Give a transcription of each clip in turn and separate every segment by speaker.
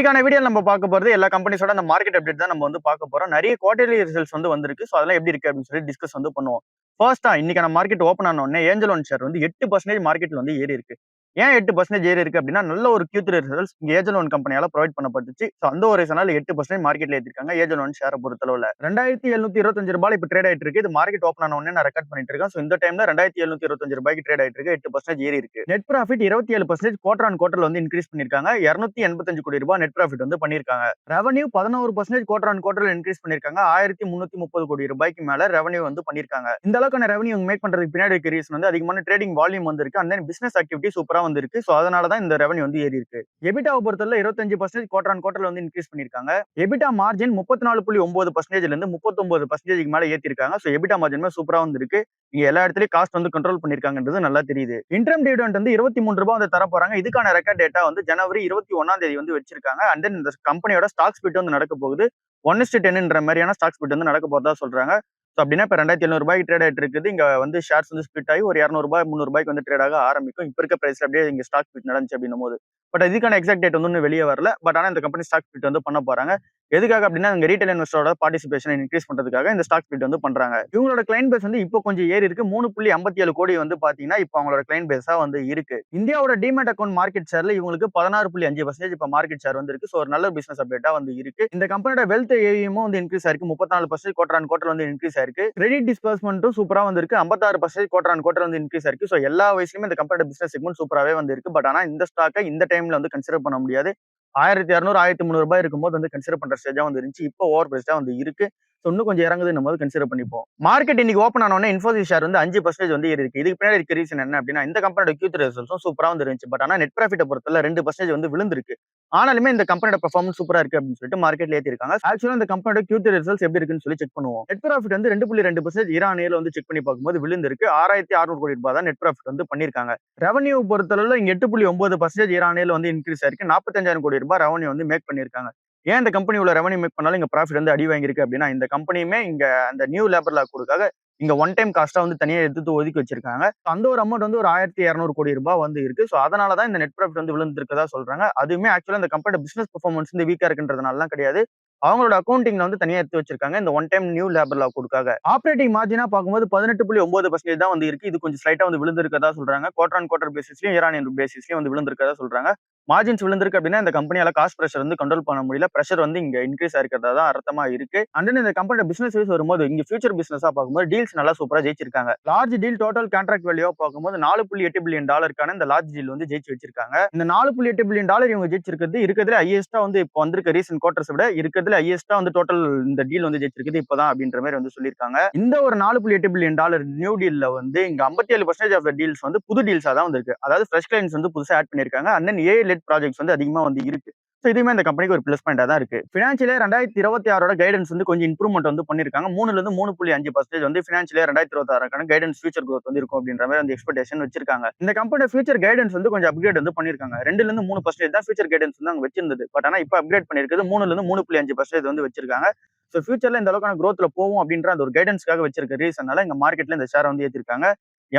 Speaker 1: இன்னைக்கான வீடியோ நம்ம பார்க்க போறது எல்லா கம்பெனிஸோட அந்த மார்க்கெட் அப்டேட் தான் நம்ம வந்து பார்க்க போறோம். நிறைய குவார்டர்லி ரிசல்ட்ஸ் வந்து வந்திருக்கு. ஸோ அதெல்லாம் எப்படி இருக்கு அப்படின்னு சொல்லி டிஸ்கஸ் வந்து பண்ணுவோம். ஃபர்ஸ்டா இன்னைக்கான மார்க்கெட் ஓப்பன் ஆன உடனே ஏஞ்சல் ஒன் ஷேர் வந்து 8% மார்க்கெட்ல வந்து ஏறி இருக்கு. ஏன் 8% ஏறி இருக்கு அப்படின்னா நல்ல ஒரு Q3 ரிசல்ட்ஸ் இங்க ஏஞ்சல் ஒன் கம்பெனியால ப்ரொவைட் பண்ணப்பட்டுச்சு. ஸோ அந்த ஒரு ரீசனால 8% மார்க்கெட்ல ஏத்திருக்காங்க ஏஞ்சல் ஒன் ஷேரை பொறுத்தளவுல. ₹2725 இப்ப ட்ரேட் ஆயிட்டு இருக்கு. இது மார்க்கெட் ஓப்பன் ஆன உடனே நான் ரெக்கார்ட் பண்ணிட்டு இருக்கேன். ஸோ இந்த டைம்ல ₹2725 ட்ரேட் ஆயிட்டு இருக்கு. 8% ஏறி இருக்கு. நெட் ப்ராஃபிட் 27% குவார்டர் ஆன் குவார்டர்ல வந்து இன்க்ரீஸ் பண்ணிருக்காங்க. ₹285 கோடி நெட் ப்ராஃபிட் வந்து பண்ணிருக்காங்க. ரெவன்யூ 11% குவார்டர் ஆன் குவார்டர்ல இன்க்ரீஸ் பண்ணிருக்காங்க. ₹1330 கோடி மேல ரெவன்யூ வந்து பண்ணிருக்காங்க. இந்த அளவுக்கான ரெவன்யூ மேக் பண்றதுக்கு பின்னாடி இருக்க ரீசன் வந்து அதிகமான ட்ரேடிங் வால்யூம் வந்து இருக்கு. அண்ட் தென் பிசினஸ் ஆக்டிவிட்டி சூப்பரா வந்து இருக்கு. ஸோ அதனால தான் இந்த ரெவன்யூ வந்து ஏறி இருக்கு. எபிட்டாவை பொறுத்தவரை 25% குவார்டர் ஆன் குவார்டர்ல வந்து இன்க்ரீஸ் பண்ணிருக்காங்க. எபிட்டா மார்ஜின் 34.9%ல இருந்து 39% மேல ஏத்திருக்காங்க. ஸோ எபிட்டா மார்ஜின் சூப்பரா வந்து இருக்கு. இங்க எல்லா இடத்துலயும் காஸ்ட் வந்து கண்ட்ரோல் பண்ணிருக்காங்கன்றது நல்லா தெரியுது. இன்டர்ம் டிவிடெண்ட் வந்து ₹23 வந்து தர போறாங்க. இதுக்கான ரெக்கார்ட் டேட்டா வந்து ஜனவரி 21 வந்து வச்சிருக்காங்க. அண்ட் தென் இந்த கம்பெனியோட ஸ்டாக் ஸ்பிளிட் வந்து நடக்க போகுது. 1:10 மாதிரியான ஸ்டாக் ஸ்பிளிட் வந்து நடக்க போறதா சொல்றாங்க. ஸோ அப்படின்னா இப்போ ₹2700 ட்ரேட் ஆயிட்டு இருக்குது. இங்க வந்து ஷேர்ஸ் வந்து ஸ்பிளிட் ஆகி ஒரு ₹200 ₹300 வந்து ட்ரேட் ஆக ஆரம்பிக்கும். இப்போ இருக்க பிரைஸ் அப்படியே இங்க ஸ்டாக் ஸ்பிளிட் நடந்துச்சு அப்படின்னும் போது. பட் இதுக்கான எக்ஸாக்ட் டேட் வந்து இன்னும் வெளியே வரல. பட் ஆனா இந்த கம்பெனி ஸ்டாக் ஸ்பிளிட் வந்து பண்ண போறாங்க. எதுக்காக அப்படின்னா இங்க ரீட்டைல் இன்வெஸ்டரோட பார்ட்டிசிபேஷன் இன்க்ரீஸ் பண்றதுக்காக இந்த ஸ்டாக் ஸ்பிளிட் வந்து பண்றாங்க. இவங்களோட கிளைண்ட் பேஸ் வந்து இப்போ கொஞ்சம் ஏறி இருக்கு. 3.57 கோடி வந்து பாத்தீங்கன்னா இப்போ அவங்களோட கிளைண்ட் பேஸா வந்து இருக்கு. இந்தியாவோட டிமேட் அக்கௌண்ட் மார்க்கெட் ஷேர்ல இவங்களுக்கு 16.5% இப்போ மார்க்கெட் ஷேர் வந்து இருக்கு. ஸோ ஒரு நல்ல பிசினஸ் அப்டேட்டா வந்து இருக்கு. இந்த கம்பெனியோட வெல்த் ஏவிஎமும் வந்து இன்க்ரீஸ் ஆயிருக்கு. 34% குவார்டர் ஆன் குவார்டர் வந்து இன்க்ரீஸ் ஆயிருக்கு. கிரெடிட் டிஸ்பர்ஸ்மெண்ட்டும் சூப்பரா வந்து இருக்கு. 56% குவார்டர் ஆன் குவார்டர் வந்து இன்க்ரீஸ் ஆயிருக்கு. ஸோ எல்லா வயசுலயுமே இந்த கம்பெனியோட பிசினஸ் செக்மெண்ட் சூப்பராவே வந்து இருக்கு. பட் ஆனா இந்த ஸ்டாக்கை இந்த டைம்ல வந்து கன்சிடர் பண்ண முடியாது. ₹1200 ₹1300 இருக்கும்போது வந்து கன்சிடர் பண்ற ஸ்டேஜா வந்து இருந்துச்சு. இப்போ ஓவர் பிரைஸ்டா வந்து இருக்கு. இன்னும் கொஞ்சம் இறங்குதுன்னும் போது கன்சிடர் பண்ணிப்போம். மார்க்கெட் இன்னைக்கு ஓப்பன் ஆனோடனே இன்ஃபோசிஸ் ஷேர் வந்து 5% வந்து ஏறி இருக்கு. இதுக்கு பின்னாடி இருக்க ரீசன் என்ன அப்படின்னா இந்த கம்பெனியோட Q3 ரிசல்ட்ஸும் சூப்பரா வந்து இருந்துச்சு. பட் ஆனா நெட் ப்ராஃபிட்டை பொறுத்தவரை 2% வந்து விழுந்திருக்கு. ஆனாலுமே இந்த கம்பெனியோட பெர்ஃபார்மன்ஸ் சூப்பரா இருக்கு அப்படின்னு சொல்லிட்டு மார்க்கெட்ல ஏத்திருக்காங்க. ஆக்சுவலா இந்த கம்பெனியோட Q3 ரிசல்ட்ஸ் எப்படி இருக்குன்னு சொல்லி செக் பண்ணுவோம். நெட் ப்ராஃபிட் வந்து 2.2% இயர் வந்து செக் பண்ணி பார்க்கும்போது விழுந்திருக்கு. ₹6600 கோடி தான் நெட் ப்ராஃபிட் வந்து பண்ணிருக்காங்க. ரெவன்யூ பொறுத்தளவுல இங்க 8.9% இயர் வந்து இன்க்ரீஸ் ஆயிருக்கு. ₹45,000 கோடி ரெவன்யூ வந்து மேக் பண்ணிருக்காங்க. ஏன் இந்த கம்பெனி உள்ள ரெவன்யூ மேக் பண்ணாலும் இங்க ப்ராஃபிட் வந்து அடி வாங்கியிருக்கு அப்படின்னா இந்த கம்பெனியுமே இங்க அந்த நியூ லேபர் லா கொடுக்காக இங்க ஒன் டைம் காஸ்டா வந்து தனியா எடுத்து ஒதுக்கி வச்சிருக்காங்க. அந்த ஒரு அமௌண்ட் வந்து ஒரு ₹1200 கோடி வந்து இருக்கு. ஸோ அதனாலதான் இந்த நெட் ப்ராஃபிட் வந்து விழுந்திருக்கதா சொல்றாங்க. அதுவுமே ஆக்சுவலா இந்த கம்பெனி பிசினஸ் பெர்ஃபார்மன்ஸ் வந்து வீக்கா இருக்குன்றதுனால கிடையாது. அவங்களோட அக்கௌண்டிங்ல வந்து தனியா எடுத்து வச்சிருக்காங்க. இந்த one time new labour law கொடுக்காக. ஆப்பரேட்டிங் மார்ஜினா பார்க்கும்போது 18.9% தான் வந்து இருக்கு. இது கொஞ்சம் ஸ்லைட்டா வந்து விழுந்திருக்கதா சொல்றாங்க. குவார்டர் ஆன் குவார்டர் பேசிஸ்லயும் இயர் ஆன் இயர் பேசிஸ்லயும் வந்து விழுந்திருக்கதா சொல்றாங்க. மார்ஜின்ஸ் விழுந்திருக்கு அப்படின்னா இந்த கம்பெனியால காஸ்ட் பிரஷர் வந்து கண்ட்ரோல் பண்ண முடியல. பிரஷர் வந்து இங்க இன்க்ரீஸ் ஆயிருக்கிறதா தான் அர்த்தமா இருக்கு. அண்ட் தென் இந்த கம்பெனியோட பிசினஸ் வைஸ் வரும்போது இங்க ஃபியூச்சர் பிசினஸா பார்க்கும்போது டீல்ஸ் நல்லா சூப்பரா ஜெயிச்சிருக்காங்க. Large deal total contract value பார்க்கும்போது $4.8 பில்லியன் இந்த லார்ஜ் டீல் வந்து ஜெயிச்சு வச்சிருக்காங்க. இந்த $4.8 பில்லியன் இவங்க ஜெயிச்சிருக்கிறது இருக்கிறதுல ஹையஸ்டா வந்து இப்போ வந்திருக்க ரீசன்ட் குவார்டர்ஸ் விட இருக்கிறதுல ஹையஸ்டா வந்து டோட்டல் இந்த டீல் வந்து ஜெயிச்சிருக்குது இப்பதான் அப்படின்ற மாதிரி வந்து சொல்லியிருக்காங்க. இந்த ஒரு $4.8 பில்லியன் நியூ டீல்ல வந்து இங்க 57% ஆஃப் டீல்ஸ் வந்து புது டீல்ஸா தான் வந்திருக்கு. அதாவது ஃப்ரெஷ் கிளைண்ட்ஸ் வந்து புதுசா ஆட் பண்ணிருக்காங்க. And then AI let projects வந்து அதிகமா வந்து இருக்கு. இதுவுமே இந்த கம்பெனிக்கு ஒரு பிளஸ் பாயிண்டா தான் இருக்கு. பினான்சியல் 2026 கைடன்ஸ் வந்து கொஞ்சம் இம்ப்ரூவ்மெண்ட் வந்து பண்ணிருக்காங்க. 3ல இருந்து 3.5% வந்து பினான்சியல் 2026 கைடன்ஸ் ஃபியூச்சர் growth வந்து இருக்கும் அப்படின்ற மாதிரி வந்து எக்ஸ்பெக்டேஷன் வச்சிருக்காங்க. இந்த கம்பெனியோட ஃபியூச்சர் கைடன்ஸ் வந்து கொஞ்சம் அப்கிரேட் வந்து பண்ணிருக்காங்க. 2ல இருந்து 3% தான் ஃபியூச்சர் கைடன்ஸ் வந்து அங்க வச்சிருந்தது. பட் ஆனா இப்போ அப்கிரேட் பண்ணிருக்கிறது 3ல இருந்து 3.5% வந்து வச்சிருக்காங்க. ஸோ ஃபியூச்சர்ல இந்த அளவுக்கான growthல போகும் அப்படின்ற அந்த ஒரு கைடன்ஸ்க்காக வச்சிருக்க ரீசனால இங்க மார்க்கெட்ல இந்த ஷேர் வந்து ஏத்திருக்காங்க.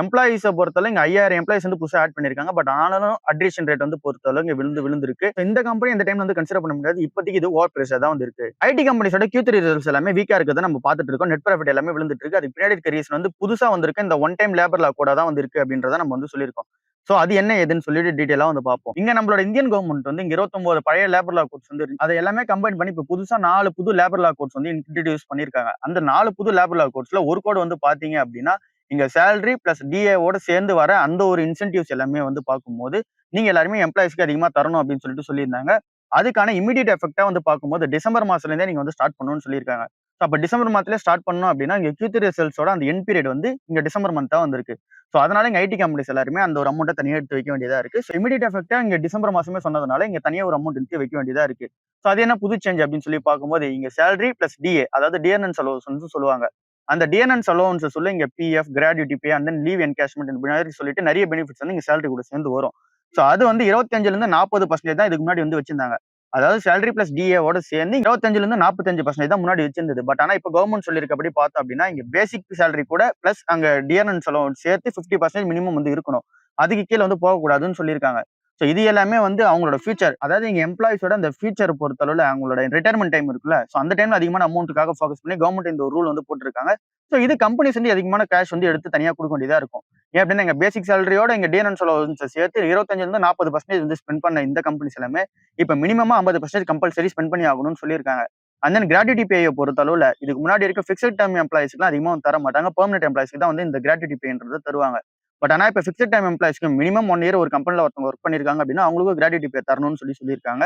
Speaker 1: எம்ப்ளாயிஸை பொறுத்தவரை இங்க 5000 எம்ப்ளாயிஸ் வந்து புதுசா ஆட் பண்ணிருக்காங்க. பட் ஆனாலும் அட்ரிஷன் ரேட் வந்து பொறுத்தவரை இங்க விழுந்திருக்கு. இந்த கம்பெனி இந்த டைம்ல வந்து கன்சிடர் பண்ண முடியாது. இப்போதைக்கு இது ஓவர் பிரைஸா தான் வந்து இருக்கு. ஐடி கம்பெனிஸோட Q3 ரிசல்ட்ஸ் எல்லாமே வீக்கா இருக்கிறத நம்ம பார்த்துட்டு இருக்கோம். நெட் ப்ராஃபிட் எல்லாமே விழுந்துட்டு இருக்கு. அதுக்கு பின்னாடி இருக்க ரீசன் வந்து புதுசா வந்திருக்கு இந்த ஒன் டைம் லேபர் லா கூட தான் வந்து இருக்கு அப்படின்றத நம்ம வந்து சொல்லியிருக்கோம். சோ அது என்ன ஏதுன்னு சொல்லிட்டு டீடைலா வந்து பார்ப்போம். இங்க நம்மளோட இந்தியன் கவர்மெண்ட் வந்து இங்க 29 பழைய லேபர் லா கோட்ஸ் வந்து அதை எல்லாமே கம்பைன் பண்ணி இப்போ புதுசா 4 புது லேபர் லா கோட்ஸ் வந்து இன்ட்ரடியூஸ் பண்ணிருக்காங்க. அந்த 4 புது லேபர் லா கோட்ஸ்ல ஒரு கோட் வந்து பாத்தீங்க அப்படின்னா இங்க சேலரி பிளஸ் டிஏவோட சேர்ந்து வர அந்த ஒரு இன்சென்டிவ்ஸ் எல்லாமே வந்து பார்க்கும்போது நீங்க எல்லாருமே எம்ப்ளாயிஸ்க்கு அதிகமா தரணும் அப்படின்னு சொல்லிட்டு சொல்லியிருந்தாங்க. அதுக்கான இமீடியட் எஃபெக்டா வந்து பார்க்கும்போது டிசம்பர் மாசத்துல இருந்தே நீங்க வந்து ஸ்டார்ட் பண்ணணும்னு சொல்லியிருக்காங்க. அப்ப டிசம்பர் மாதத்துல ஸ்டார்ட் பண்ணணும் அப்படின்னா இங்க Q3 ரிசல்ட்ஸோட அந்த என் பீரியட் வந்து இங்க டிசம்பர் மந்த் வந்திருக்கு. ஸோ அதனால இங்க ஐடி கம்பெனிஸ் எல்லாருமே அந்த ஒரு அமௌண்ட்டை தனியாக எடுத்து வைக்க வேண்டியதா இருக்கு. ஸோ இமீடியட் எஃபெக்டா இங்க டிசம்பர் மாசமே சொன்னதுனால இங்க தனியாக ஒரு அமௌண்ட் எடுத்து வைக்க வேண்டியதா இருக்கு. ஸோ அது என்ன புது சேஞ்ச் அப்படின்னு சொல்லி பார்க்கும்போது இங்க சேலரி பிளஸ் டிஏ அதாவது டிஎன்என்ஸ் அலோவன்ஸ் சொல்லுவாங்க. அந்த டிஎன்என்ஸ் அலோவன்ஸ் சொல்ல இங்க PF gratuity pay and then leave encashment மாதிரி சொல்லிட்டு நிறைய பெனிஃபிட்ஸ் வந்து இங்க சேலரி கூட சேர்ந்து வரும். ஸோ அது வந்து 25ல இருந்து 40% தான் இதுக்கு முன்னாடி வந்து வச்சிருந்தாங்க. அதாவது சேலரி பிளஸ் டிஏவோட சேர்ந்து 25ல இருந்து 45% தான் முன்னாடி வச்சிருந்தது. பட் ஆனா இப்போ கவர்மெண்ட் சொல்லியிருக்கப்படி பார்த்தோம் அப்படின்னா இங்க பேசிக் சேலரி கூட பிளஸ் அங்க டிஎன்என்ஸ் அலோவன்ஸ் சேர்த்து 50% மினிமம் வந்து இருக்கணும். அதுக்கு கீழே வந்து போகக்கூடாதுன்னு சொல்லியிருக்காங்க. ஸோ இது எல்லாமே வந்து அவங்களோட ஃபியூச்சர், அதாவது எங்க எம்ப்ளாயிஸோட அந்த ஃபியூச்சர் பொறுத்தளவுல அவங்களோட ரிட்டயர்மென்ட் டைம் இருக்குல்ல, ஸோ அந்த டைம்ல அதிகமான அமௌண்ட்டுக்காக ஃபோக்கஸ் பண்ணி கவர்மெண்ட் இந்த ஒரு ரூல் வந்து போட்டிருக்காங்க. ஸோ இது கம்பெனிஸ் வந்து அதிகமான கேஷ் வந்து எடுத்து தனியா குடுக்க வேண்டியதா இருக்கும். ஏன் அப்படின்னா, எங்க பேசிக் சேலரியோட எங்க டிஎன்என் அலவன்ஸ சேர்த்து 25% வந்து ஸ்பெண்ட் பண்ண இந்த கம்பெனிஸ் எல்லாமே இப்ப மினிமமா 50% கம்பல்சரி ஸ்பெண்ட் பண்ணி ஆகணும்னு சொல்லியிருக்காங்க. அண்ட் தென் கிராட்யுட்டி பேய பொறுத்தளவுல இதுக்கு முன்னாடி இருக்க ஃபிக்ஸட் டெர்ம் எம்ப்ளாயிஸ்க்குலாம் அதிகமா வந்து தர மாட்டாங்க. பெர்மனன்ட் எம்ப்ளாயிஸ்க்கு தான் வந்து இந்த கிராட்யுட்டி பேன்றத தருவாங்க. பட் ஆனா இப்ப ஃபிக்ஸட் டைம் எம்ப்ளாயிஸ்க்கு மினிமம் 1 இயர் ஒரு கம்பெனில ஒருத்தவங்க ஒர்க் பண்ணியிருக்காங்க அப்படின்னா, அவங்களுக்கும் கிராட்யுட்டி பே தரணும்னு சொல்லியிருக்காங்க.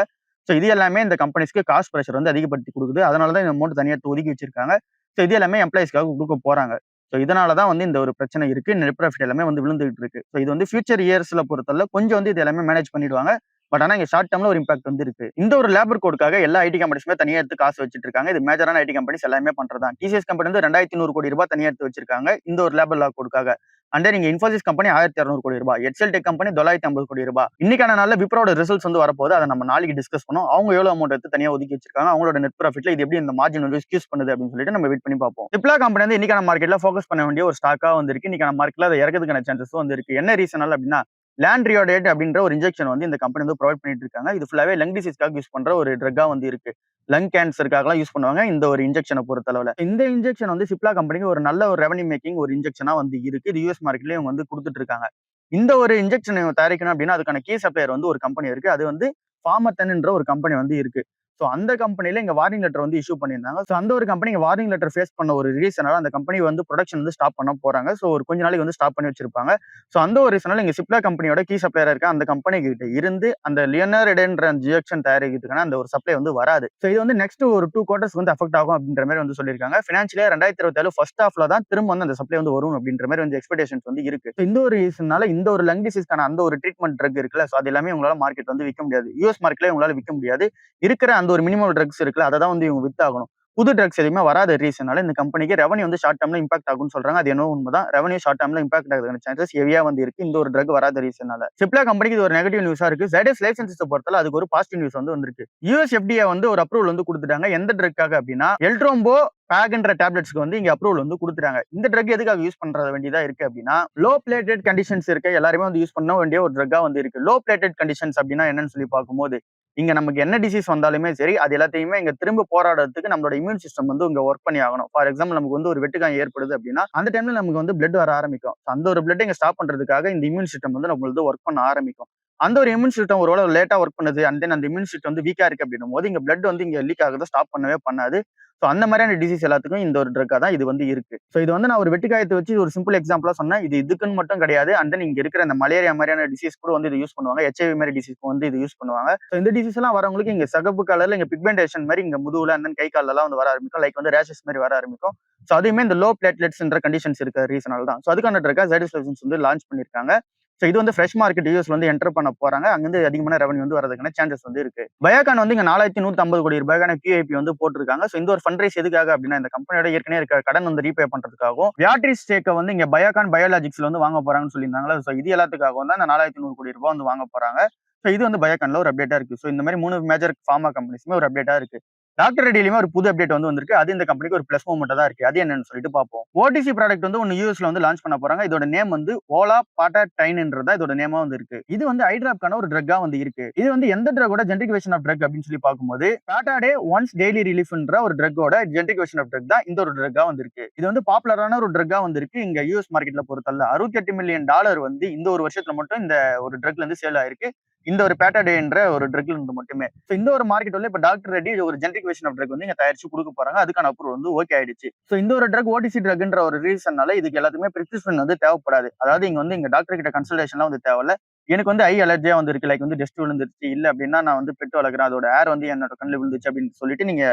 Speaker 1: ஸோ இது எல்லாமே இந்த கம்பெனிஸ்க்கு காஸ்ட் பிரஷர் வந்து அதிகப்படுத்தி குடுக்குது. அதனால தான் இந்த அமௌண்ட் தனியா எடுத்து ஒதுக்கி வச்சிருக்காங்க. ஸோ இது எல்லாமே எம்ப்ளாயிஸ்க்காக குடுக்க போறாங்க. ஸோ இதனால தான் வந்து இந்த ஒரு பிரச்சனை இருக்கு. நெட் ப்ராஃபிட் எல்லாமே வந்து விழுந்துகிட்டு இருக்கு. ஸோ இது வந்து ஃபியூச்சர் இயர்ஸ்ல பொறுத்தவரை கொஞ்சம் வந்து இது எல்லாமே மேனேஜ் பண்ணிடுவாங்க. பட் ஆனா இங்க ஷார்ட் டேர்ம்ல ஒரு இம்பாக்ட் வந்து இருக்கு. இந்த ஒரு லேபர் கோடுக்காக எல்லா ஐடி கம்பெனிஸுமே தனியா எடுத்து காசு வச்சுட்டு இருக்காங்க. இது மேஜரான ஐடி கம்பெனிஸ் எல்லாமே பண்றதுதான். டிசிஎஸ் கம்பெனி வந்து 2,200 கோடி ரூபாய் தனியா எடுத்து வச்சிருக்காங்க. இந்த ஒரு லேபர் லா கோடுக்காக. அண்ட் தென் இங்க இன்ஃபோசிஸ் கம்பெனி 1,200 கோடி ரூபாய், எச்எல் டெக் கம்பெனி 950 கோடி ரூபாய். இன்னைக்கான நாள்ல விப்ரோட ரிசல்ட்ஸ் வந்து வரப்போகுது. அதை நம்ம நாளைக்கு டிஸ்கஸ் பண்ணுவோம். அவங்க எவ்வளவு அமௌண்ட் எடுத்து தனியா ஒதுக்கி வச்சிருக்காங்க, அவங்களோட நெட் ப்ராஃபிட்ல இது எப்படி இந்த மார்ஜின் வந்து எக்ஸ்கியூஸ் பண்ணுது அப்படின்னு சொல்லிட்டு நம்ம வெயிட் பண்ணி பார்ப்போம். சிப்லா கம்பெனி வந்து இன்னைக்கான மார்க்கெட்ல ஃபோக்கஸ் பண்ண வேண்டிய ஒரு ஸ்டாக்கா வந்து இருக்கு. இன்னைக்கான மார்க்கெட்ல அதை இறக்கிறதுக்கான சான்சஸ் வந்து இருக்கு. என்ன ரீசனால் அப்படின்னா, லாண்ட்ரியோடேட் அப்படின்ற ஒரு இன்ஜெக்ஷன் வந்து இந்த கம்பெனி வந்து ப்ரொவைட் பண்ணிட்டு இருக்காங்க. இது ஃபுல்லாவே லங் டிசீஸ்க்காக யூஸ் பண்ற ஒரு ட்ரக்கா வந்து இருக்கு. லங் கேன்சருக்காகலாம் யூஸ் பண்ணுவாங்க இந்த ஒரு இன்ஜெக்ஷனை பொறுத்தளவுல. இந்த இன்ஜெக்ஷன் வந்து சிப்லா கம்பெனிக்கு ஒரு நல்ல ஒரு ரெவன்யூ மேக்கிங் ஒரு இன்ஜெக்ஷனா வந்து இருக்கு. இது யூஎஸ் மார்க்கெட்லயும் இவங்க வந்து கொடுத்துட்டு இருக்காங்க. இந்த ஒரு இன்ஜெக்ஷன் தயாரிக்கணும் அப்படின்னா அதுக்கான கீ சப்ளையர் வந்து ஒரு கம்பெனி இருக்கு. அது வந்து ஃபார்மத்தன்ன்ற ஒரு கம்பெனி வந்து இருக்கு. ஸோ அந்த கம்பெனில இங்க வார்னிங் லெட்டர் வந்து இஷ்யூ பண்ணியிருந்தாங்க. ஸோ அந்த ஒரு கம்பெனி வார்னிங் லெட்டர் ஃபேஸ் பண்ண ஒரு ரீசனால அந்த கம்பெனி வந்து ப்ரொடக்ஷன் வந்து ஸ்டாப் பண்ண போறாங்க. ஸோ ஒரு கொஞ்ச நாளைக்கு வந்து ஸ்டாப் பண்ணி வச்சிருப்பாங்க. ஸோ அந்த ஒரு ரீசனால இங்க சிப்லா கம்பெனியோட கீ சப்ளையரா இருக்க அந்த கம்பெனி கிட்ட இருந்து அந்த லியனர்டேன்ற இன்ஜெக்ஷன் தயாரிக்கிறதுக்கான அந்த ஒரு சப்ளை வந்து வராது. ஸோ இது வந்து நெக்ஸ்ட் ஒரு 2 குவார்டர்ஸ் வந்து அஃபெக்ட் ஆகும் அப்படின்ற மாதிரி வந்து சொல்லியிருக்காங்க. ஃபினான்ஷியலா 2027 ஃபர்ஸ்ட் ஹாஃப்ல தான் திரும்ப வந்து அந்த சப்ளை வந்து வரும் அப்படின்ற மாதிரி வந்து எக்ஸ்பெக்டேஷன்ஸ் வந்து இருக்கு. இந்த ஒரு ரீசனால இந்த ஒரு லங் டிசீஸ்க்கான அந்த ஒரு ட்ரீட்மெண்ட் ட்ரக் இருக்குல்ல, ஸோ அது எல்லாமே உங்களால மார்க்கெட் வந்து விற்க முடியாது. யூஎஸ் மார்க்கெட்ல உங்களால விற்க முடியாது. இருக்கிற அந்த ஒரு மினிமம் ட்ரக்ஸ் இருக்குல்ல, அதை தான் வந்து இவங்க வித்தாகணும். புது ட்ரக்ஸ் எதுவுமே வராத ரீசனால இந்த கம்பெனிக்கு ரெவன்யூ வந்து ஷார்ட் டேர்ம்ல இம்பாக்ட் ஆகும்னு சொல்றாங்க. அது என்னவோ உண்மைதான். ரெவன்யூ ஷார்ட் டேர்ம்ல இம்பாக்ட் ஆகுதுக்கான சான்சஸ் ஹெவியா வந்து இருக்கு இந்த ஒரு ட்ரக் வராத ரீசனால. சிப்லா கம்பெனிக்கு இது ஒரு நெகட்டிவ் நியூஸா இருக்கு. ஜைடஸ் லைஃப் சயின்சஸ் பொறுத்தல அதுக்கு ஒரு பாசிட்டிவ் நியூஸ் வந்து வந்திருக்கு. யூஎஸ் எஃப்டிஏ வந்து ஒரு அப்ரூவல் வந்து கொடுத்துட்டாங்க. எந்த ட்ரக்காக அப்படின்னா எல்ட்ரோம்போ பேக்ன்ற டேப்லெட்ஸ்க்கு வந்து இங்க அப்ரூவல் வந்து கொடுத்துட்டாங்க. இந்த ட்ரக் எதுக்காக யூஸ் பண்ற வேண்டியதா இருக்கு அப்படின்னா, லோ பிளேட்டட் கண்டிஷன்ஸ் இருக்க எல்லாருமே வந்து யூஸ் பண்ண வேண்டிய ஒரு ட்ரக்கா வந்து இருக்கு. லோ பிளேட்டட் கண்டிஷன்ஸ் அப்படின்னா என்னன்னு சொல்லி பார்க்கும்போது, இங்க நமக்கு என்ன டிசீஸ் வந்தாலுமே சரி, அது எல்லாத்தையுமே இங்க திரும்ப போராடுறதுக்கு நம்மளோட இம்யூன் சிஸ்டம் வந்து இங்க ஒர்க் பண்ணி ஆகணும். ஃபார் எக்ஸாம்பிள் நமக்கு வந்து ஒரு வெட்டுக்காயம் ஏற்படுது அப்படின்னா, அந்த டைம்ல நமக்கு வந்து பிளட் வர ஆரம்பிக்கும். அந்த ஒரு பிளட் இங்க ஸ்டாப் பண்றதுக்காக இந்த இம்யூன் சிஸ்டம் வந்து நம்மளுக்கு ஒர்க் பண்ண ஆரம்பிக்கும். அந்த ஒரு இம்யூன் சிஸ்டம் ஒருவேளை லேட்டா ஒர்க் பண்ணுது அண்ட் தென் அந்த இம்யூன் சிஸ்டம் வந்து வீக்கா இருக்கு அப்படின்னும் போது இங்க பிளட் வந்து இங்க லீக் ஆகுறத ஸ்டாப் பண்ணவே பண்ணாது. ஸோ அந்த மாதிரியான டிசீஸ் எல்லாத்துக்கும் இந்த ஒரு ட்ரக்கா தான் இது வந்து இருக்கு. ஸோ இது வந்து நான் ஒரு வெட்டுக்காயத்தை வச்சு ஒரு சிம்பிள் எக்ஸாம்பிளா சொன்னேன். இது இதுக்குன்னு மட்டும் கிடையாது. அண்ட் தென் இங்க இருக்கிற அந்த மலேரியா மாதிரியான டிசீஸ் கூட வந்து இது யூஸ் பண்ணுவாங்க. HIV மாதிரி டிசீஸ்க்கு வந்து இது யூஸ் பண்ணுவாங்க. ஸோ இந்த டிசீஸ் எல்லாம் வரவங்களுக்கு இங்க சிகப்பு கலர்ல இங்க பிக்மெண்டேஷன் மாதிரி இங்க முதுகுல அண்ட் தென் கை கால்ல எல்லாம் வந்து வர ஆரம்பிக்கும். லைக் வந்து ரேஷஸ் மாதிரி வர ஆரம்பிக்கும். ஸோ அதுவுமே இந்த லோ பிளேட்லெட்ஸ்ன்ற கண்டிஷன்ஸ் இருக்க ரீசனால தான். ஸோ அதுக்கான ட்ரக்கா ஜைடஸ் வந்து லான்ச் பண்ணிருக்காங்க. ஸோ இது வந்து ஃப்ரெஷ் மார்க்கெட் யூஎஸ் வந்து என்டர் பண்ண போறாங்க. அங்கிருந்து அதிகமான ரெவன்யூ வந்து வரதுக்கான சான்சஸ் வந்து இருக்கு. பயோகான் வந்து இங்க 4,150 கோடி ரூபாய்க்கான QIP வந்து போட்டிருக்காங்க. ஸோ இந்த ஒரு ஃபண்ட் ரைஸ் எதுக்காக அப்படின்னா, இந்த கம்பெனியோட ஏற்கனவே இருக்க கடன் வந்து ரீபே பண்றதுக்காகவும், வியாட்ரிஸ் ஸ்டேக்கை வந்து இங்க பயோகான் பயோலாஜிக்ஸ்ல வந்து வாங்க போறாங்கன்னு சொல்லியிருந்தாங்களா. ஸோ இது எல்லாத்துக்காகவும் தான் இந்த 4,100 கோடி ரூபாய் வந்து வாங்க போறாங்க. ஸோ இது வந்து பயோகான்ல ஒரு அப்டேட்டா இருக்கு. ஸோ இந்த மாதிரி 3 மேஜர் ஃபார்மா கம்பெனிஸ்மே ஒரு அப்டேட்டா இக்கு. டாக்டர் ரெட்டிலுமே ஒரு புது அப்டேட் வந்து வந்திருக்கு. அது இந்த கம்பெனிக்கு ஒரு பிளஸ் மூவ்மெண்ட் தான் இருக்கு. அது என்னன்னு சொல்லிட்டு பார்ப்போம். ஓடிசி ப்ராடக்ட் வந்து ஒன்னு யூஎஸ்ல வந்து லான்ச் பண்ண போறாங்க. இதோட நேம் வந்து ஓலா பாட்டாடைன்ன்றதா இதோட நேமா வந்து இருக்கு. இது வந்து ஐட்ராப்கான ஒரு ட்ரக்கா வந்து இருக்கு. இது வந்து எந்த ட்ரக்கோட ஜெனரிக் வெர்ஷன் ஆஃப் ட்ரக் அப்படின்னு சொல்லி பார்க்கும்போது டாடாடே ஒன்ஸ் டெய்லி ரிலீஃப்ன்ற ஒரு ட்ரக்கோட ஜெனரிக் வெர்ஷன் ஆஃப் ட்ரக் தான் இந்த ஒரு ட்ரக்கா வந்து இருக்கு. இது வந்து பாப்புலரான ஒரு ட்ரக்கா வந்து இருக்கு. இங்க யூஎஸ் மார்க்கெட்ல பொறுத்தல்ல $68 மில்லியன் வந்து இந்த ஒரு வருஷத்துல மட்டும் இந்த ஒரு ட்ரக்ல இருந்து சேல் ஆயிருக்கு. இந்த ஒரு பேட்டாடேன்ற ஒரு ட்ரக்ல இருந்து மட்டுமே. ஸோ இந்த ஒரு மார்க்கெட் வந்து இப்ப டாக்டர் ரெட்டி ஒரு ஜெனரிக் வெர்ஷன் ஆஃப் ட்ரக் வந்து இங்க தயாரிச்சு கொடுக்க போறாங்க. அதுக்கான அப்ரூவல் வந்து ஓகே ஆயிடுச்சு. ஸோ இந்த ஒரு ட்ரக் ஓடிசி ட்ரக்ன்ற ஒரு ரீசன்னால இதுக்கு எல்லாத்துக்குமே பிரிஸ்கிரிப்ஷன் வந்து தேவைப்படாது. அதாவது இங்க வந்து இங்க டாக்டர் கிட்ட கன்சல்டேஷன்லாம் வந்து தேவையில்ல. எனக்கு வந்து ஐ அலர்ஜியா வந்து இருக்கு. லைக் வந்து டெஸ்ட் விழுந்துருச்சு. இல்ல அப்படின்னா நான் வந்து பெட் வளர்க்குறேன். அதோட ஏர் வந்து என்னோட கண்ணில் விழுந்துச்சு அப்படின்னு சொல்லிட்டு நீங்க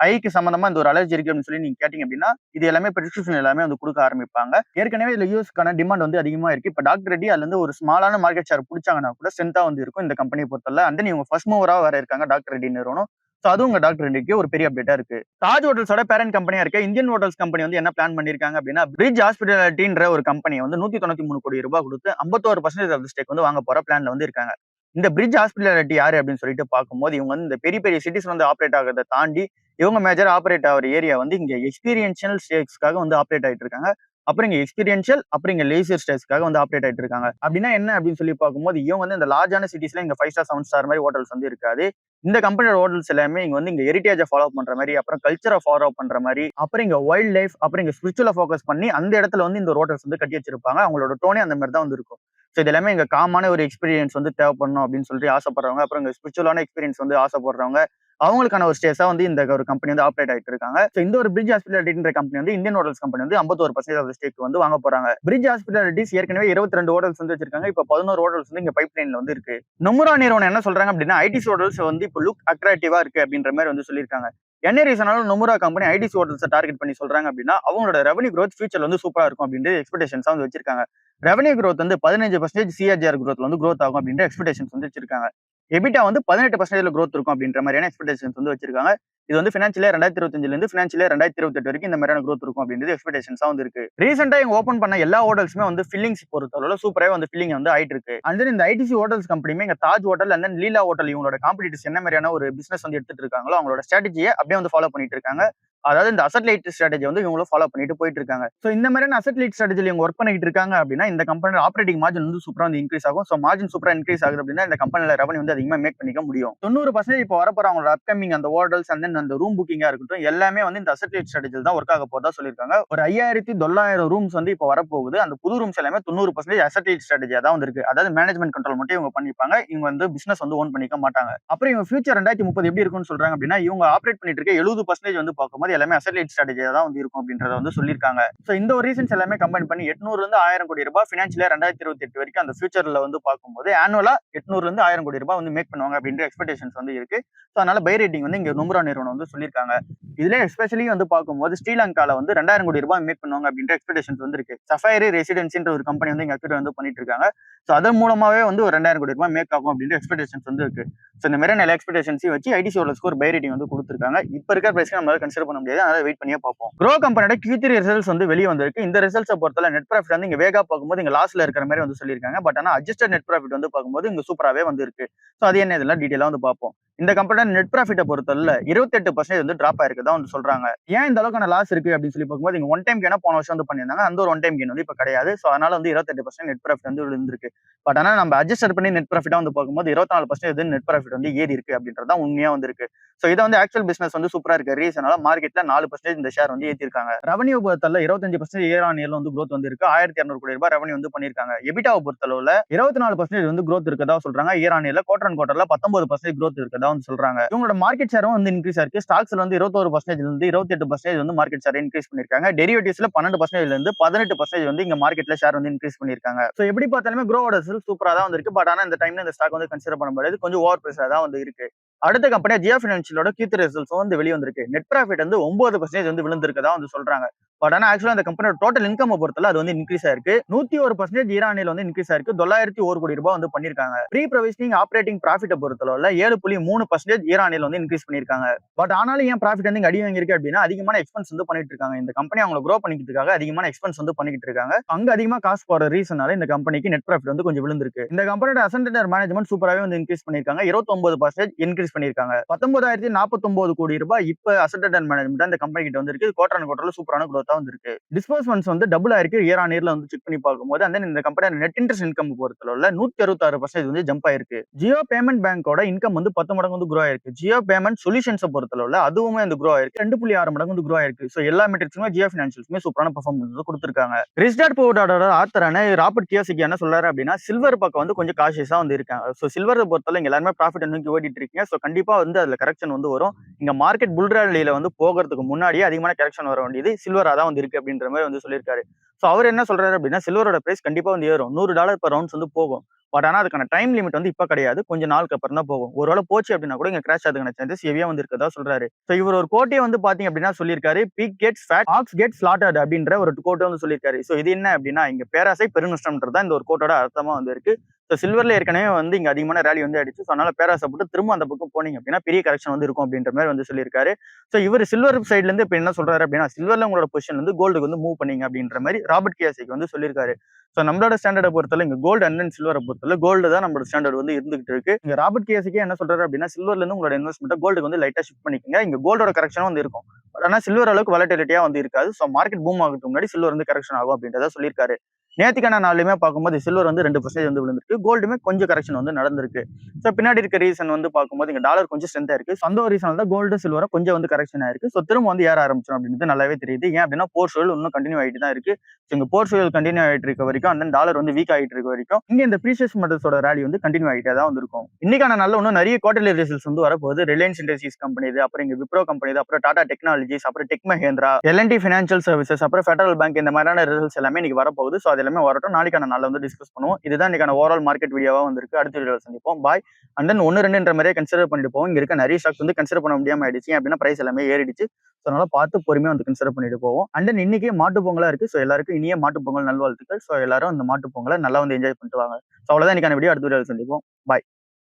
Speaker 1: ஐக்கு சம்பந்தமா இந்த ஒரு அலர்ஜி இருக்கு அப்படின்னு சொல்லி நீங்க கேட்டீங்க அப்படின்னா இது எல்லாமே பிரிஸ்கிரிப்ஷன் எல்லாமே வந்து கொடுக்க ஆரம்பிப்பாங்க. ஏற்கனவே இதுல யூஎஸ்க்கான டிமாண்ட் வந்து அதிகமா இருக்கு. இப்ப டாக்டர் ரெட்டி அதுல இருந்து ஒரு ஸ்மாலான மார்க்கெட் ஷேர் பிடிச்சாங்கன்னா கூட ஸ்ட்ரென்த்தா வந்து இருக்கும் இந்த கம்பெனியை பொறுத்தல. அந்த நீங்க ஃபர்ஸ்ட் மூவரா வேற இருக்காங்க டாக்டர் ரெட்டி நிறுவனம். ஸோ அதுவும் உங்க டாக்டர் ரெட்டிக்கு ஒரு பெரிய அப்டேட்டா இருக்கு. தாஜ் ஹோட்டல்ஸோட பேரண்ட் கம்பெனியா இருக்க இந்தியன் ஹோட்டல்ஸ் கம்பெனி வந்து என்ன பிளான் பண்ணிருக்காங்க அப்படின்னா, பிரிட்ஜ் ஹாஸ்பிட்டாலிட்டின்ற ஒரு கம்பெனியை வந்து 193 கோடி ரூபாய் கொடுத்து 51% ஆஃப் ஸ்டேக் வந்து வாங்க போற பிளான்ல வந்து இருக்காங்க. இந்த பிரிட்ஜ் ஹாஸ்பிட்டாலிட்டி யாரு அப்படின்னு சொல்லிட்டு பார்க்கும்போது இவங்க வந்து இந்த பெரிய பெரிய சிட்டிஸ் வந்து ஆப்ரேட் ஆகிறத தாண்டி இவங்க மேஜர் ஆப்ரேட் ஆகிற ஏரியா வந்து இங்க எக்ஸ்பீரியன்ஷியல் ஸ்டேக்ஸ்க்காக வந்து ஆப்ரேட் ஆகிட்டு இருக்காங்க. அப்புறம் இங்க எக்ஸ்பீரியன்ஷியல், அப்புறம் இங்க லீசர் ஸ்டேஸ்க்காக வந்து ஆப்ரேட் ஆயிட்டு இருக்காங்க. அப்படின்னா என்ன அப்படின்னு சொல்லி பார்க்கும்போது, இவங்க வந்து இந்த லார்ஜான சிட்டிஸ்ல இங்க 5 ஸ்டார், 7 ஸ்டார் மாதிரி ஹோட்டல்ஸ் வந்து இருக்காது. இந்த கம்பெனியோட ஹோட்டல்ஸ் எல்லாமே இங்க வந்து இங்க ஹெரிடேஜ ஃபாலோ பண்ற மாரி, அப்புறம் கல்ச்சர ஃபாலோ பண்ற மாரி, அப்புறம் இங்க வைல்ட் லைஃப், அப்புறம் இங்க ஸ்பிரிச்சுவல ஃபோக்கஸ் பண்ணி அந்த இடத்துல வந்து இந்த ஹோட்டல்ஸ் வந்து கட்டி வச்சிருப்பாங்க. அவங்களோட டோனே அந்த மாரி தான் வந்து இருக்கும். ஸோ இது எல்லாமே இங்க காமான ஒரு எக்ஸ்பீரியன்ஸ் வந்து தேவைப்படணும் அப்படின்னு சொல்லிட்டு ஆசைப்படுறவங்க, அப்புறம் இங்க ஸ்பிரிச்சுவலான எக்ஸ்பீரியன்ஸ் வந்து ஆசைப்படுறவங்க, அவங்களுக்கான ஒரு ஸ்டேஸா வந்து இந்த ஒரு கம்பெனி வந்து ஆப்ரேட் ஆயிட்டு இருக்காங்க. ஸோ இந்த ஒரு பிரிட்ஜ் ஹாஸ்பிட்டாலிட்டின்ற கம்பெனி வந்து இந்தியன் ஹோட்டல்ஸ் கம்பெனி வந்து 51% ஆஃப் ஸ்டேக் வந்து வாங்க போறாங்க. பிரிட்ஜ் ஹாஸ்பிட்டாலிட்டிஸ் ஏற்கனவே 22 ஹோட்டல்ஸ் வந்து வச்சிருக்காங்க. இப்ப 11 ஹோட்டல்ஸ் வந்து இங்க பைப் லைன்ல வந்து இருக்கு. நொமுரா நிறுவனம் என்ன சொல்றாங்க அப்படின்னா, ஐடிசி ஹோட்டல்ஸ் வந்து இப்போ லுக் அட்ராக்டிவா இருக்கு அப்படின்ற மாதிரி வந்து சொல்லியிருக்காங்க. என்ன ரீசனாலும் நொமுரா கம்பெனி ஐடிசி ஹோட்டல்ஸை டார்கெட் பண்ணி சொல்றாங்க அப்படின்னா, அவங்களோட ரெவன்யூ growth ஃபியூச்சர்ல வந்து சூப்பரா இருக்கும் அப்படின்ற எக்ஸ்பெக்டேஷன்ஸா வந்து வச்சிருக்காங்க. ரெவன்யூ growth வந்து 15% சிஏஜிஆர் growthல வந்து growth ஆகும் அப்படின்ற எக்ஸ்பெக்டேஷன்ஸ் வந்து வச்சிருக்காங்க. எபிட்டா வந்து 18% growth இருக்கும் அப்படின்ற மாதிரியான எக்ஸ்பெக்டேஷன்ஸ் வந்து வச்சிருக்காங்க. இது வந்து ஃபினான்ஷியல் இயர் 2025ல இருந்து ஃபினான்ஷியல் இயர் 2028 வரைக்கும் இந்த மாதிரியான growth இருக்கும் அப்படின்றது எக்ஸ்பெக்டேஷன்ஸா வந்து இருக்கு. ரீசெண்டா இவங்க ஓபன் பண்ண எல்லா ஹோட்டல்ஸுமே வந்து ஃபில்லிங்ஸ் பொறுத்தளவுல சூப்பராவே வந்து ஃபில்லிங் வந்து ஆயிட்டு இருக்கு. அண்ட் தென் இந்த ஐடிசி ஹோட்டல்ஸ் கம்பெனியுமே இங்க Taj hotel and then Leela hotel இவங்களோட காம்படிட்டர்ஸ் என்ன மாதிரியான ஒரு பிசினஸ் வந்து எடுத்துட்டு இருக்காங்களோ அவங்களோட ஸ்ட்ராட்டஜியை அப்படியே வந்து ஃபாலோ பண்ணிட்டு இருக்காங்க. அதாவது இந்த அசட் லைட் ஸ்ட்ராட்டஜி வந்து இவங்களும் ஃபாலோ பண்ணிட்டு போயிட்டு இருக்காங்க. ஸோ இந்த மாதிரியான அசட் லைட் ஸ்ட்ராட்டஜியில் இவங்க ஒர்க் பண்ணிட்டு இருக்காங்க அப்படின்னா இந்த கம்பெனியோட ஆப்ரேட்டிங் மார்ஜின் வந்து சூப்பரா வந்து இன்க்ரீஸ் ஆகும். ஸோ மார்ஜின் சூப்பரா இன்க்ரீஸ் ஆகுது அப்படின்னா இந்த கம்பெனில ரெவன்யூ வந்து அதிகமாக மேக் பண்ணிக்க முடியும். 90% இப்போ வரப்போற அவங்களோட அப்கமிங் அந்த ஹோட்டல்ஸ் அண்ட் தென் அந்த ரூம் புக்கிங்கா இருக்கட்டும் எல்லாமே வந்து இந்த அசட் லைட் ஸ்ட்ராட்டஜியில் தான் ஒர்க் ஆக போதா சொல்லியிருக்காங்க. ஒரு 5900 ரூம்ஸ் வந்து இப்போ வரப்போகுது. அந்த புது ரூம்ஸ் எல்லாமே 90% அசட் லைட் ஸ்ட்ராட்டஜியா தான் வந்து இருக்கு. அதாவது மேனேஜ்மெண்ட் கண்ட்ரோல் மட்டும் இவங்க பண்ணிப்பாங்க. இவங்க வந்து பிசினஸ் வந்து ஓன் பண்ணிக்க மாட்டாங்க. அப்புறம் இவங்க ஃபியூச்சர் 2030 எப்படி இருக்கும்னு சொல்றாங்க அப்படின்னா, இவங்க ஆப்ரேட் பண்ணிட்டு இருக்க 70% வந்து பார்க்கும்போது எல்லாமே அசட் லைட் ஸ்ட்ராட்டஜியா தான் வந்து இருக்கும் அப்படின்றத வந்து சொல்லியிருக்காங்க. ஸோ இந்த ஒரு ரீசன்ஸ் எல்லாமே கம்பைன் பண்ணி 800 இருந்து 1000 கோடி ரூபாய் ஃபினான்ஷியல் இயர் 2028 வரைக்கும் அந்த ஃபியூச்சர்ல வந்து பார்க்கும்போது ஆனுவலா 800 இருந்து 1000 கோடி ரூபாய் வந்து மேக் பண்ணுவாங்க அப்படின்ற எக்ஸ்பெக்டேஷன்ஸ் வந்து இருக்கு. ஸோ அதனால பை ரேட்டிங் வந்து இங்க நொமுரா நிறுவனம் வந்து சொல்லியிருக்காங்க. இதுல எஸ்பெஷலி வந்து பார்க்கும்போது ஸ்ரீலங்கால வந்து 2000 கோடி ரூபாய் மேக் பண்ணுவாங்க அப்படின்ற எக்ஸ்பெக்டேஷன்ஸ் வந்து இருக்கு. சஃபைரி ரெசிடென்சின்ற ஒரு கம்பெனி வந்து இங்க அக்யூட் வந்து பண்ணிட்டு இருக்காங்க. ஸோ அதன் மூலமாவே வந்து ஒரு 2000 கோடி ரூபாய் மேக் ஆகும் அப்படின்ற எக்ஸ்பெக்டேஷன்ஸ் வந்து இருக்கு. ஸோ இந்த மாதிரி நல்ல எக்ஸ்பெக்டேஷன்ஸையும் வச்சு ஐடிசி ஹோட்டல்ஸ்க்கு ஒரு பை ரேட்டிங் வந்து கொடுத்துருக்காங்க. இப்போ இருக்கிற பிரைஸ்க்கு நம்மளால கன்சிடர் பண்ண முடியாது. அதனால வெயிட் பண்ணியே பார்ப்போம். க்ரோ கம்பெனியோட Q3 ரிசல்ட்ஸ் வந்து வெளியே வந்திருக்கு. இந்த ரிசல்ட்ஸை பொறுத்தவரை நெட் ப்ராஃபிட் வந்து இங்க வேகா பார்க்கும்போது இங்க லாஸ்ல இருக்கிற மாதிரி வந்து சொல்லியிருக்காங்க. பட் ஆனால் அட்ஜஸ்டட் நெட் ப்ராஃபிட் வந்து பார்க்கும்போது இங்க சூப்பராகவே வந்து இருக்கு. ஸோ அது என்ன இதெல்லாம் டீட்டெயிலாக வந்து பார்ப்போம். இந்த கம்பெனியோட நெட் ப்ராஃபிட்டை பொறுத்தவரை 28% வந்து டிராப் ஆயிருக்குதான் வந்து சொல்றாங்க. ஏன் இந்த அளவுக்கான லாஸ் இருக்கு அப்படின்னு சொல்லி பார்க்கும்போது இங்க ஒன் டைம் கேனா போன வருஷம் வந்து பண்ணியிருந்தாங்க. அந்த ஒரு ஒன் டைம் கேன் வந்து இப்போ கிடையாது. ஸோ அதனால வந்து 28% நெட் ப்ராஃபிட் வந்து இருந்திருக்கு. பட் ஆனால் நம்ம அட்ஜஸ்ட் பண்ணி நெட் ப்ராஃபிட்டா வந்து பார்க்கும்போது 24% நெட் ப்ராஃபிட் வந்து ஏறி இருக்கு அப்படின்றதான் உண்மையா வந்து இருக்கு. ஸோ இதை வந்து ஆக்சுவல் பிசினஸ் வந்து சூப்பரா இருக்கு. ரீசனால மார்க்கெட்ல 4% இந்த ஷேர் வந்து ஏற்றிருக்காங்க. ரெவன்யூ பொறுத்தல 25% இயர் ஆன் இயர்ல வந்து growth வந்து இருக்கு. 1200 கோடி ரூபாய் ரெவன்யூ வந்து பண்ணிருக்காங்க. எபிட்டாவை பொறுத்தளவுல 24% வந்து growth இருக்கதா சொல்றாங்க. இயர் ஆன் இயர்ல குவார்டர் அண்ட் குவார்டர்ல 19% growth இருக்கதா வந்து சொல்றாங்க. இவங்களோட மார்க்கெட் ஷேரும் வந்து இன்க்ரீஸ் ஆயிருக்கு. ஸ்டாக்ஸ்ல வந்து 21% இருந்து 28% வந்து மார்க்கெட் ஷேர் இன்க்ரீஸ் பண்ணிருக்காங்க. டெரிவேட்டிவ்ஸ்ல 12% இருந்து 18% வந்து இங்க மார்க்கெட்ல ஷேர் வந்து இன்க்ரீஸ் பண்ணிருக்காங்க. சோ எப்படி பார்த்தாலுமே க்ரோவோட ரிசல்ட் சூப்பரா தான் வந்திருக்கு. பட் ஆனா இந்த டைம்ல இந்த ஸ்டாக் வந்து கன்சிடர் பண்ண முடியாது. கொஞ்சம் ஓவர் பிரைஸா தான் வந்து இருக்கு. அடுத்த கம்பெனியா ஜியோ ஃபினான்ஷியலோட Q3 ரிசல்ட்ஸ் வந்து வெளியே வந்திருக்கு. நெட் ப்ராஃபிட் வந்து 9% வந்து விழுந்திருக்கதா வந்து சொல்றாங்க. பட் ஆனா ஆக்சுவலா அந்த கம்பெனியோட டோட்டல் இன்கம் பொறுத்தல அது வந்து இன்க்ரீஸ் ஆயிருக்கு. 101% இயர் ஆன் இயர்ல வந்து இன்க்ரீஸ் ஆயிருக்கு. 901 கோடி ரூபாய் வந்து பண்ணிருக்காங்க. ப்ரீ ப்ரொவிஷனிங் ஆப்பரேட்டிங் ப்ராஃபிட் பொறுத்தளவுல 7.3% இயர் ஆன் இயர்ல வந்து இன்க்ரீஸ் பண்ணிருக்காங்க. பட் ஆனாலும் ஏன் ப்ராஃபிட் வந்து அடி வாங்கியிருக்கு அப்படின்னா அதிகமான எக்ஸ்பென்ஸ் வந்து பண்ணிட்டு இருக்காங்க. இந்த கம்பெனி அவங்களை க்ரோ பண்ணிக்கிறதுக்காக அதிகமான எக்ஸ்பென்ஸ் வந்து பண்ணிட்டு இருக்காங்க. அங்க அதிகமா காசு போற ரீசனால இந்த கம்பெனிக்கு நெட் ப்ராஃபிட் வந்து கொஞ்சம் விழுந்திருக்கு. இந்த கம்பெனியோட அசெண்டர் மேனேஜ்மெண்ட் சூப்பராகவே வந்து இன்க்ரீஸ் பண்ணிருக்காங்க. 29% இன்க்ரீஸ் பண்ணிருக்காங்க. 19,049 கோடி ரூபாய் இப்ப அசெண்டர் மேனேஜ்மெண்ட் இந்த கம்பெனி கிட்ட வந்து இருக்கு. குவார்டர் அண்ட் குவார்டர்ல சூப்பரான growth வந்து இருக்கு. டிஸ்பர்ஸ்மெண்ட்ஸ் வந்து டபுள் ஆயிருக்கு இயர் ஆன் இயர்ல வந்து செக் பண்ணி பார்க்கும்போது அந்த இந்த கம்பெனியோட நெட் இன்ட்ரெஸ்ட் இன்கம் பொறுத்தளவுல 166% வந்து ஜம்ப் ஆயிருக்கு. ஜியோ பேமெண்ட் பேங்கோட இன்கம் வந்து 10 மடங்கு வந்து க்ரோ ஆயிருக்கு. ஜியோ பேமெண்ட் சொல்யூஷன்ஸ் பொறுத்தளவுல அதுவுமே வந்து க்ரோ ஆயிருக்கு. 2.6 மடங்கு வந்து க்ரோ ஆயிருக்கு. சோ எல்லா மெட்ரிக்ஸுமே ஜியோ ஃபினான்ஷியல்ஸ்மே சூப்பரான பெர்ஃபார்மன்ஸ் வந்து கொடுத்திருக்காங்க. ரிச்டாட் போர்டோட ஆத்தரான ராபர்ட் கியோசாகி என்ன சொல்றாரு அப்படின்னா சில்வர் பக்கம் வந்து கொஞ்சம் காஷியஸா வந்து இருக்காங்க. சோ சில்வர் பொறுத்தவரை இங்க எல்லாருமே ப்ராஃபிட் நோக்கி ஓடிட்டு இருக்கீங்க. சோ கண்டிப்பா வந்து அதுல கரெக்ஷன் வந்து வரும். இங்க மார்க்கெட் புல் ராலியில வந்து போகிறதுக்கு முன்னாடியே அதிகமான கரெக்ஷன் வர வேண்டியது சில்வரா தான் வந்து இருக்கு அப்படின்ற மாதிரி வந்து சொல்லியிருக்காரு. சோ அவர் என்ன சொல்றாரு அப்படின்னா சில்வரோட பிரைஸ் கண்டிப்பா வந்து ஏறும். $100 per ounce வந்து போகும். பட் ஆனா அதுக்கான டைம் லிமிட் வந்து இப்ப கிடையாது. கொஞ்சம் நாளுக்கு அப்புறம் தான் போகும். ஒருவேளை போச்சு அப்படின்னா கூட இங்க கிராஷ் ஆகுதுக்கான சான்சஸ் ஹெவியா வந்து இருக்கதா சொல்றாரு. சோ இவர் ஒரு கோட்டையை வந்து பாத்தீங்க அப்படின்னா சொல்லியிருக்காரு pig gets fat hogs get slaughtered அப்படின்ற ஒரு கோட்டை வந்து சொல்லியிருக்காரு. சோ இது என்ன அப்படின்னா இங்க பேராசை பெருநஷ்டம்ன்றது தான் இந்த ஒரு கோட்டோட அர்த்தமா வந்து இருக்கு. ஸோ சில்வர்ல ஏற்கனவே வந்து இங்க அதிகமான ரேலி வந்து அடிச்சு ஸோ அதனால பேராசப்பட்டு திரும்ப அந்த பக்கம் போனீங்க அப்படின்னா பெரிய கரெக்ஷன் வந்து இருக்கும் அப்படின்ற மாதிரி வந்து சொல்லியிருக்காரு. ஸோ இவர் சில்வர் சைட்ல இருந்து இப்போ என்ன சொல்றாரு அப்படின்னா சில்வர்ல உங்களோட பொசிஷன் வந்து கோல்டுக்கு வந்து மூவ் பண்ணீங்க அப்படின்ற மாதிரி ராபர்ட் கியோசாகி வந்து சொல்லியிருக்காரு. ஸோ நம்மளோட ஸ்டாண்டர்டை பொறுத்தவரை இங்க கோல்டு அண்ட் சில்வரை பொறுத்தவரை கோல்டு தான் நம்மளோட ஸ்டாண்டர்ட் வந்து இருந்துகிட்டு இருக்கு. இங்க ராபர்ட் கேசிக்கே என்ன சொல்றாரு அப்படின்னா, சில்வர்ல இருந்து உங்களோட இன்வெஸ்ட்மெண்ட் கோல்டுக்கு வந்து லைட்டா ஷிஃப்ட் பண்ணிக்கங்க. இங்க கோல்டோட கரெக்ஷனும் வந்து இருக்கும். ஆனா சில்வர் அளவுக்கு வாலட்டிலிட்டியா வந்து இருக்காது. ஸோ மார்க்கெட் பூம் ஆகிறதுக்கு முன்னாடி சில்வர் வந்து கரெக்ஷன் ஆகும் அப்படின்றத சொல்லியிருக்காரு. நேத்திக்கான நாளுமே பார்க்கும்போது சில்வர் வந்து 2% வந்து விழுந்திருக்கு. கோல்டுமே கொஞ்சம் கரெக்ஷன் வந்து நடந்திருக்கு. ஸோ பின்னாடி இருக்க ரீசன் வந்து பார்க்கும்போது இங்க டாலர் கொஞ்சம் ஸ்ட்ரென்த்தா இருக்கு. ஸோ அந்த ஒரு ரீசன் தான் கோல்டு சில்வரை கொஞ்சம் வந்து கரெக்ஷன் ஆயிருக்கு. ஸோ திரும்ப வந்து ஏற ஆரம்பிச்சோம் அப்படின்றது நல்லாவே தெரியுது. ஏன் அப்படின்னா போர் சூழல் இன்னும் கண்டினியூ ஆகிட்டு தான் இருக்கு. ஸோ இங்க போர் சூழல் கண்டினியூ ஆகிட்டு இருக்க வரைக்கும் அந்த டாலர் வந்து வீக் ஆகிட்டு இருக்க வரைக்கும் இங்க இந்த ப்ரீஷியஸ் மெட்டல்ஸோட ரேலி வந்து கண்டினியூ ஆகிட்டே தான் வந்திருக்கும். இன்னைக்கான நாள்ல இன்னும் நிறைய குவார்டர்லி ரிசல்ட்ஸ் வந்து வரப்போகுது. ரிலையன்ஸ் இண்டஸ்ட்ரீஸ் கம்பெனி, அப்புறம் இங்க விப்ரோ கம்பெனி, அப்புறம் டாடா டெக்னாலஜிஸ், அப்புறம் டெக் மஹேந்திரா, எல்என்டி ஃபினான்ஷியல் சர்வீசஸ், அப்புறம் ஃபெடரல் பேங்க், இந்த மாதிரியான ரிசல்ட்ஸ் எல்லாமே இன்னைக்கு வரப்போகுது. ஸோ அது எல்லாமே வரட்டும். நாளைக்கான நாள்ல வந்து டிஸ்கஸ் பண்ணுவோம். இதுதான் இன்னைக்கான ஓவரால் மார்க்கெட் வீடியோவா வந்திருக்கு. அடுத்த வீடியோவில் சந்திப்போம். பாய். அண்ட் தென் 1, 2ன்ற மாதிரியே கன்சிடர் பண்ணிட்டு போவோம். இங்க இருக்க நிறைய ஸ்டாக்ஸ் வந்து கன்சிடர் பண்ண முடியாம ஆயிடுச்சு அப்படின்னா பிரைஸ் எல்லாமே ஏறிடுச்சு. ஸோ அதனால பார்த்து பொறுமையா வந்து கன்சிடர் பண்ணிட்டு போவோம். அண்ட் தென் இன்னைக்கு மாட்டு பொங்கலா இருக்கு. ஸோ எல்லாருக்கும் இனிய மாட்டு பொங்கல் நல்வாழ்த்துக்கள். ஸோ எல்லாரும் அந்த மாட்டு பொங்கலை நல்லா வந்து என்ஜாய் பண்ணிட்டு வாங்க. ஸோ அவ்வளவுதான் இன்னைக்கான வீடியோ. அடுத்த வீடியோவில் சந்திப்போம். பாய்.